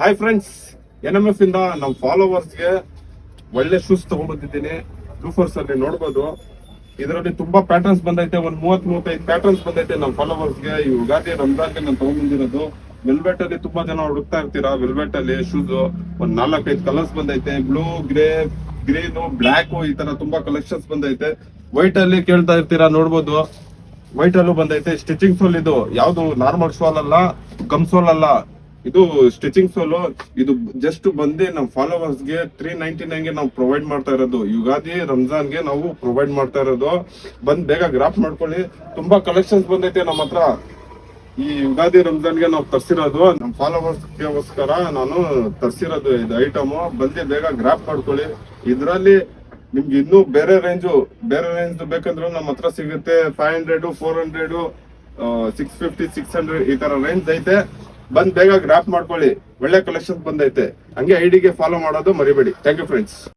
Hi friends, NMF ಇಂದ ನಮ್ಮ ಫಾಲೋವರ್ಸ್ಗೆ ಒಳ್ಳೆ ಶೂಸ್ ತಗೊಂಡ್ಬಂದಿದ್ದೀನಿ. ಲೂಫರ್ಸ್ ಅಲ್ಲಿ ನೋಡ್ಬೋದು. ಇದರಲ್ಲಿ ತುಂಬಾ ಪ್ಯಾಟರ್ನ್ಸ್ ಬಂದೈತೆ. ಒಂದ್ 30-35 ಪ್ಯಾಟರ್ನ್ಸ್ ಬಂದೈತೆ ನಮ್ಮ ಫಾಲೋವರ್ಸ್ಗೆ. ಈ ಯುಗಾದಿ ರಂಜಾನ್ಗೆ ನಾನು ತಗೊಂಡ್ಬಂದಿರೋದು. ವೆಲ್ವೆಟ್ ಅಲ್ಲಿ ತುಂಬಾ ಜನ ಹುಡುಕ್ತಾ ಇರ್ತೀರಾ. ವೆಲ್ವೆಟ್ ಅಲ್ಲಿ ಶೂಸ್ ಒಂದ್ 4-5 ಕಲರ್ಸ್ ಬಂದೈತೆ. ಬ್ಲೂ, ಗ್ರೇ, ಗ್ರೀನು, ಬ್ಲಾಕ್, ಈ ತರ ತುಂಬಾ ಕಲೆಕ್ಷನ್ಸ್ ಬಂದೈತೆ. ವೈಟ್ ಅಲ್ಲಿ ಕೇಳ್ತಾ ಇರ್ತೀರಾ, ನೋಡ್ಬೋದು. ವೈಟ್ ಅಲ್ಲೂ ಬಂದೈತೆ. ಸ್ಟಿಚಿಂಗ್ ಸೋಲ್ ಇದು ಯಾವ್ದು ನಾರ್ಮಲ್ ಸೋಲ್ ಅಲ್ಲ, ಗಮ್ ಸೋಲ್ ಅಲ್ಲ, ಇದು ಸ್ಟಿಚಿಂಗ್ ಸೋಲು. ಇದು ಜಸ್ಟ್ ಬಂದು ನಮ್ಮ ಫಾಲೋವರ್ಸ್ ಗೆ 399 ಗೆ ನಾವು ಪ್ರೊವೈಡ್ ಮಾಡ್ತಾ ಇರೋದು. ಯುಗಾದಿ ರಂಜಾನ್ಗೆ ನಾವು ಪ್ರೊವೈಡ್ ಮಾಡ್ತಾ ಇರೋದು. ಬಂದ್ ಬೇಗ ಗ್ರಾಫ್ ಮಾಡ್ಕೊಳ್ಳಿ. ತುಂಬಾ ಕಲೆಕ್ಷನ್ಸ್ ಬಂದೈತೆ ನಮ್ಮ ಹತ್ರ. ಈ ಯುಗಾದಿ ರಂಜಾನ್ಗೆ ನಾವು ತರ್ಸಿರೋದು ನಮ್ಮ ಫಾಲೋವರ್ಸ್ಗೋಸ್ಕರ ನಾನು ತರ್ಸಿರೋದು ಇದು ಐಟಮ್. ಬಂದು ಬೇಗ ಗ್ರಾಫ್ ಮಾಡ್ಕೊಳ್ಳಿ. ಇದ್ರಲ್ಲಿ ನಿಮ್ಗೆ ಇನ್ನೂ ಬೇರೆ ರೇಂಜ್ ಬೇಕಂದ್ರೆ ನಮ್ಮ ಹತ್ರ ಸಿಗುತ್ತೆ. 500, 400, 650, 600 ಈ ತರ ರೇಂಜ್ ಐತೆ. ಬಂದ್ ಬೇಗ ಗ್ರಾಫ್ ಮಾಡ್ಕೊಳ್ಳಿ. ಒಳ್ಳೆ ಕಲೆಕ್ಷನ್ ಬಂದೈತೆ. ಹಂಗೆ ಐಡಿಗೆ ಫಾಲೋ ಮಾಡೋದು ಮರಿಬೇಡಿ. Thank you friends.